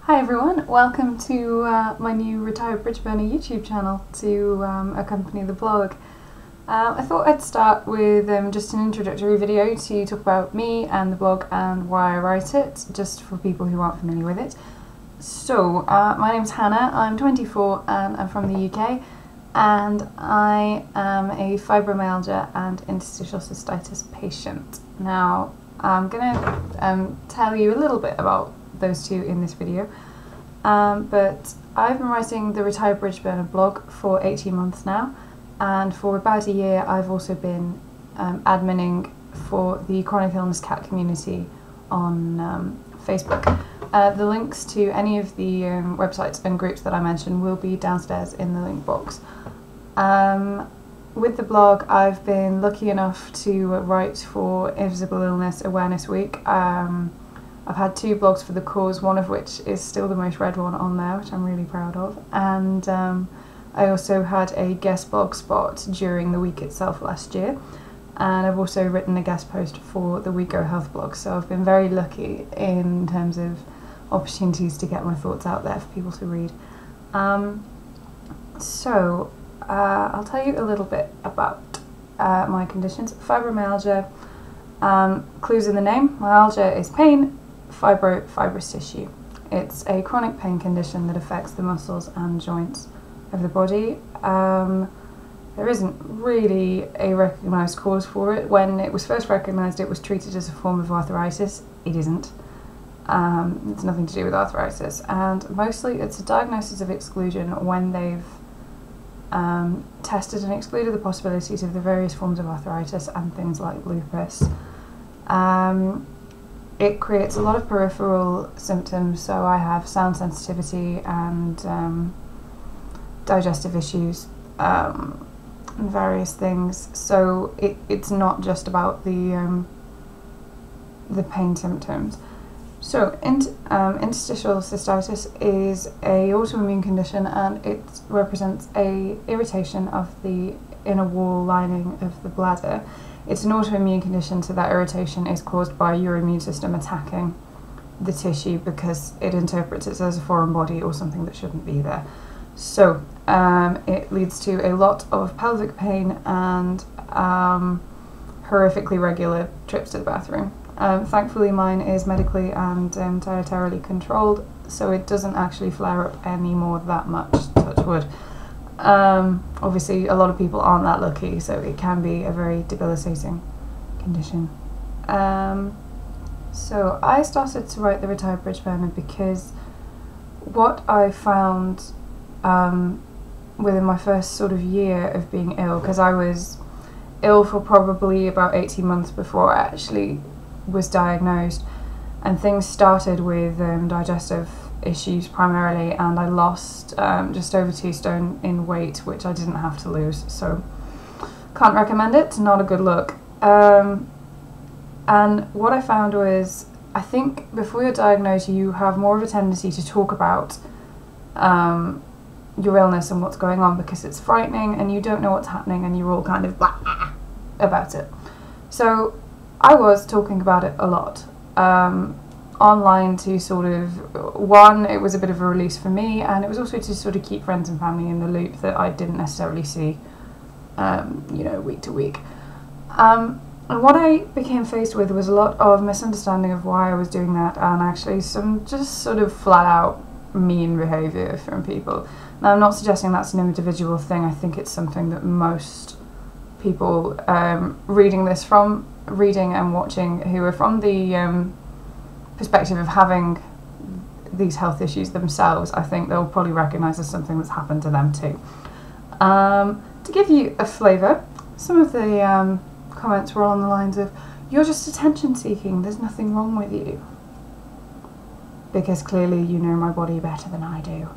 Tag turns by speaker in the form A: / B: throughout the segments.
A: Hi everyone, welcome to my new Retired Bridgeburner YouTube channel to accompany the blog. I thought I'd start with just an introductory video to talk about me and the blog and why I write it, just for people who aren't familiar with it. So, my name's Hannah, I'm 24 and I'm from the UK, and I am a fibromyalgia and interstitial cystitis patient. Now, I'm going to tell you a little bit about those two in this video, but I've been writing the Retired Bridgeburner blog for 18 months now, and for about a year I've also been adminning for the chronic illness cat community on Facebook. The links to any of the websites and groups that I mentioned will be downstairs in the link box. With the blog, I've been lucky enough to write for Invisible Illness Awareness Week. I've had 2 blogs for the cause, one of which is still the most read one on there, which I'm really proud of, and I also had a guest blog spot during the week itself last year, and I've also written a guest post for the We Go Health blog, so I've been very lucky in terms of opportunities to get my thoughts out there for people to read. I'll tell you a little bit about my conditions. Fibromyalgia, clues in the name. Myalgia is pain, fibrous tissue. It's a chronic pain condition that affects the muscles and joints of the body. There isn't really a recognised cause for it. When it was first recognised, it was treated as a form of arthritis. It isn't. It's nothing to do with arthritis, and mostly it's a diagnosis of exclusion when they've tested and excluded the possibilities of the various forms of arthritis and things like lupus. It creates a lot of peripheral symptoms, so I have sound sensitivity and digestive issues and various things. So it's not just about the pain symptoms. So interstitial cystitis is a autoimmune condition, and it represents a irritation of the inner wall lining of the bladder. It's an autoimmune condition, so that irritation is caused by your immune system attacking the tissue because it interprets it as a foreign body or something that shouldn't be there. So it leads to a lot of pelvic pain and horrifically regular trips to the bathroom. Thankfully mine is medically and dietarily controlled, so it doesn't actually flare up anymore that much, touch wood. Obviously a lot of people aren't that lucky, so it can be a very debilitating condition. So I started to write the Retired Bridgeburner because what I found within my first sort of year of being ill, because I was ill for probably about 18 months before I actually was diagnosed, and things started with digestive issues primarily, and I lost just over 2 stone in weight, which I didn't have to lose, so can't recommend it, not a good look. And what I found was, I think before you're diagnosed you have more of a tendency to talk about your illness and what's going on because it's frightening and you don't know what's happening and you're all kind of blah about it. So I was talking about it a lot online to sort of, one, it was a bit of a release for me, and it was also to sort of keep friends and family in the loop that I didn't necessarily see, you know, week to week. And what I became faced with was a lot of misunderstanding of why I was doing that, and actually some just sort of flat out mean behaviour from people. Now, I'm not suggesting that's an individual thing. I think it's something that most people reading and watching who are from the perspective of having these health issues themselves, I think they'll probably recognise as something that's happened to them too. To give you a flavour, some of the comments were along the lines of, "You're just attention seeking, there's nothing wrong with you." Because clearly you know my body better than I do.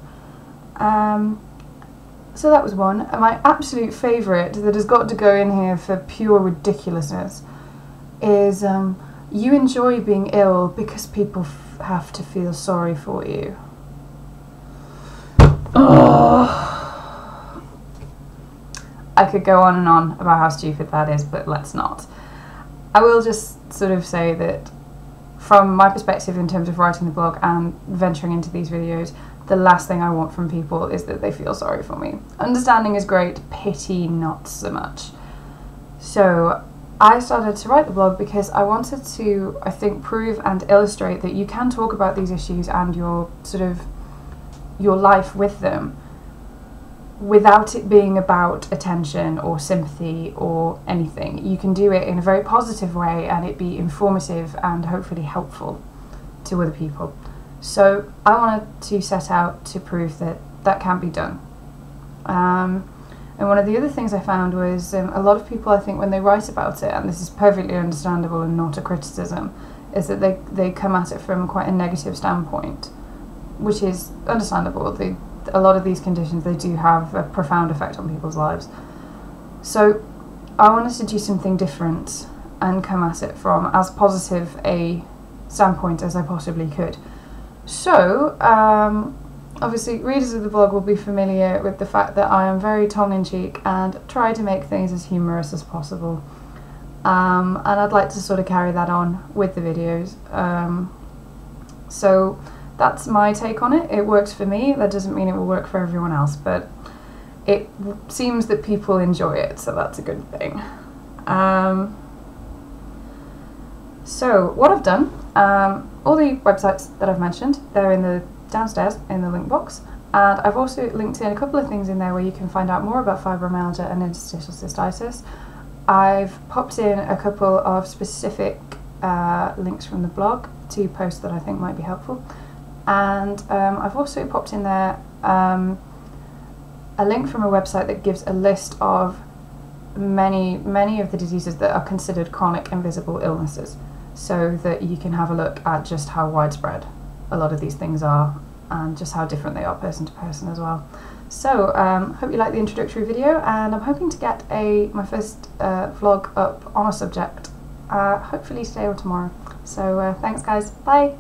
A: So that was one. And my absolute favourite that has got to go in here for pure ridiculousness is, you enjoy being ill because people have to feel sorry for you. Oh. I could go on and on about how stupid that is, but let's not. I will just sort of say that from my perspective in terms of writing the blog and venturing into these videos, the last thing I want from people is that they feel sorry for me. Understanding is great, pity not so much. So I started to write the blog because I wanted to, I think, prove and illustrate that you can talk about these issues and your life with them without it being about attention or sympathy or anything. You can do it in a very positive way and it be informative and hopefully helpful to other people. So I wanted to set out to prove that that can be done. And one of the other things I found was a lot of people, I think, when they write about it, and this is perfectly understandable and not a criticism, is that they come at it from quite a negative standpoint, which is understandable. A lot of these conditions, they do have a profound effect on people's lives. So I wanted to do something different and come at it from as positive a standpoint as I possibly could. So, obviously readers of the blog will be familiar with the fact that I am very tongue-in-cheek and try to make things as humorous as possible. And I'd like to sort of carry that on with the videos. So that's my take on it. It works for me. That doesn't mean it will work for everyone else, but it seems that people enjoy it, so that's a good thing. So what I've done, all the websites that I've mentioned, they're in the downstairs in the link box, and I've also linked in a couple of things in there where you can find out more about fibromyalgia and interstitial cystitis. I've popped in a couple of specific links from the blog to posts that I think might be helpful, and I've also popped in there a link from a website that gives a list of many of the diseases that are considered chronic invisible illnesses, so that you can have a look at just how widespread a lot of these things are and just how different they are person to person as well. So hope you like the introductory video, and I'm hoping to get my first vlog up on a subject hopefully today or tomorrow. So thanks guys, bye!